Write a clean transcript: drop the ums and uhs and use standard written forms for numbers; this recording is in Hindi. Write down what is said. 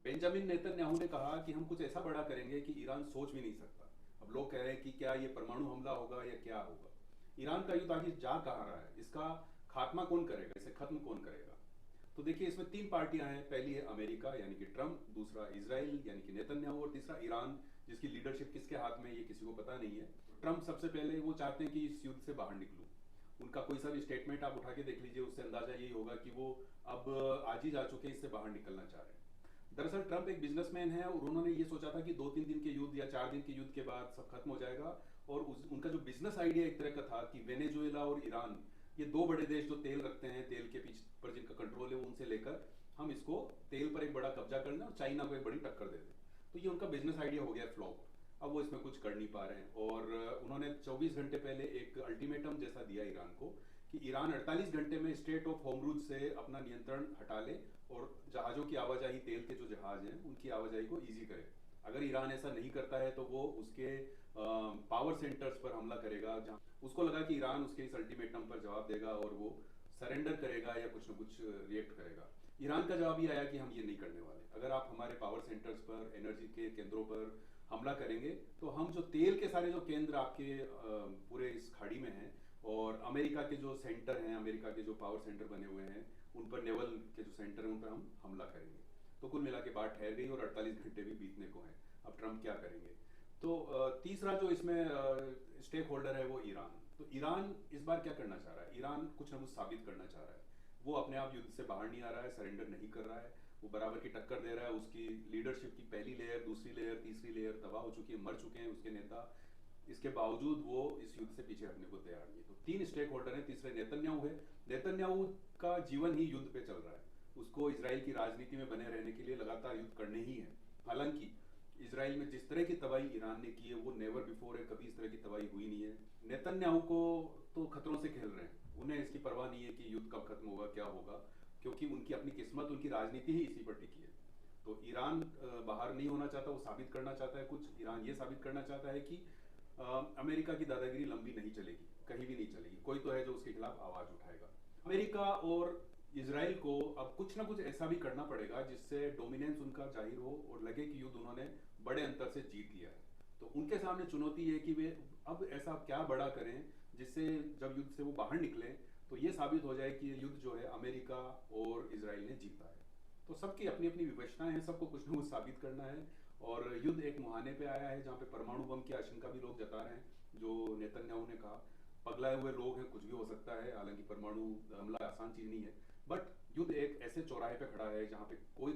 बेंजामिन नेतन्याहू ने कहा कि हम कुछ ऐसा बड़ा करेंगे कि ईरान सोच भी नहीं सकता। अब लोग कह रहे हैं कि क्या ये परमाणु हमला होगा या क्या होगा। ईरान का युद्ध आगे जा कहाँ रहा है, इसका खात्मा कौन करेगा, इसे खत्म कौन करेगा। तो देखिए, इसमें तीन पार्टियां हैं। पहली है अमेरिका यानी कि ट्रंप, दूसरा इजराइल यानी कि नेतन्याहू, और तीसरा ईरान जिसकी लीडरशिप किसके हाथ में है ये किसी को पता नहीं है। ट्रंप सबसे पहले वो चाहते हैं कि इस युद्ध से बाहर निकलूं। उनका कोई सा भी स्टेटमेंट आप उठा के देख लीजिए, उससे अंदाजा यही होगा कि वो अब आज ही जा चुके हैं, इससे बाहर निकलना चाह रहे हैं। दरअसल ट्रंप एक बिजनेसमैन है और उन्होंने ये सोचा था कि 2-3 दिन के युद्ध या 4 दिन के युद्ध के बाद सब खत्म हो जाएगा। और उनका जो बिजनेस आइडिया एक तरह का था कि वेनेजुएला और ईरान, ये दो बड़े देश जो तेल रखते हैं, तेल के पीछे पर जिनका कंट्रोल है, उनसे लेकर हम इसको तेल पर एक बड़ा कब्जा कर लें और चाइना को एक बड़ी टक्कर दे दें। तो ये उनका बिजनेस आइडिया हो गया फ्लॉप। अब वो इसमें कुछ कर नहीं पा रहे हैं और उन्होंने 24 घंटे पहले एक अल्टीमेटम जैसा दिया ईरान को कि ईरान 48 घंटे में स्टेट ऑफ होमरूज से अपना नियंत्रण हटा ले और जहाजों की आवाजाही, तेल के जो जहाज हैं उनकी आवाजाही को ईजी करे। अगर ईरान ऐसा नहीं करता है तो वो उसके पावर सेंटर्स पर हमला करेगा। जहां उसको लगा कि ईरान उसके इस अल्टीमेटम पर जवाब देगा और वो सरेंडर करेगा या कुछ ना कुछ रिएक्ट करेगा। ईरान का जवाब ये आया कि हम ये नहीं करने वाले। अगर आप हमारे पावर सेंटर्स पर, एनर्जी के केंद्रों पर हमला करेंगे तो हम जो तेल के सारे जो केंद्र आपके पूरे इस खाड़ी में हैं, और अमेरिका के जो सेंटर हैं, अमेरिका के जो पावर सेंटर बने हुए हैं, उन पर नेवल के जो सेंटर हैं उन पर हम हमला करेंगे। तो कुल मिला के बात ठहर गई और 48 घंटे भी बीतने को हैं। अब ट्रंप क्या करेंगे। तो तीसरा जो इसमें स्टेक होल्डर है वो ईरान। तो ईरान इस बार क्या करना चाह रहा है, ईरान कुछ ना कुछ साबित करना चाह रहा है। वो अपने आप युद्ध से बाहर नहीं आ रहा है, सरेंडर नहीं कर रहा है। वो बराबर की टक्कर दे रहा है। उसकी लीडरशिप की पहली लेयर, दूसरी लेयर, तीसरी लेयर तबाह हो चुकी है, मर चुके हैं उसके नेता। इसके बावजूद वो इस युद्ध से पीछे हटने को तैयार नहीं है। तो तीन स्टेक होल्डर हैं। तीसरे नेतन्याहू है। नेतन्याहू का जीवन ही युद्ध पे चल रहा है। उसको इसराइल की राजनीति में बने रहने के लिए लगातार युद्ध करने ही है। हालांकि इसराइल में जिस तरह की तबाही ईरान ने की है वो नेवर बिफोर है, कभी इस तरह की तबाही हुई नहीं है। नेतन्याहू को तो खतरों से खेल रहे हैं, उन्हें इसकी परवाह नहीं है कि युद्ध कब खत्म होगा, क्या होगा, क्योंकि उनकी अपनी किस्मत, उनकी राजनीति ही इसी पर टिकी है। तो ईरान बाहर नहीं होना चाहता, वो साबित करना चाहता है कुछ। ईरान ये साबित करना चाहता है कि अमेरिका की दादागिरी लंबी नहीं चलेगी, कहीं भी नहीं चलेगी। कोई तो है जो उसके खिलाफ आवाज उठाएगा। अमेरिका और इसराइल को अब कुछ ना कुछ ऐसा भी करना पड़ेगा जिससे डोमिनेंस उनका जाहिर हो और लगे कि युद्ध उन्होंने बड़े अंतर से जीत लिया है। तो उनके सामने चुनौती है कि वे अब ऐसा क्या बड़ा करें जिससे जब युद्ध से वो बाहर निकलें तो ये साबित हो जाए कि ये युद्ध जो है अमेरिका और इसराइल ने जीता है। तो सबकी अपनी अपनी विवशनाएं हैं, सबको कुछ ना कुछ साबित करना है। और युद्ध एक मुहाने पे आया है जहां पे परमाणु बम की आशंका भी लोग जता रहे हैं। जो नेतन्याहू ने कहा, पगलाए हुए लोग हैं, कुछ भी हो सकता है। हालांकि परमाणु हमला आसान चीज नहीं है, बट युद्ध एक ऐसे चौराहे पे खड़ा है जहां पे कोई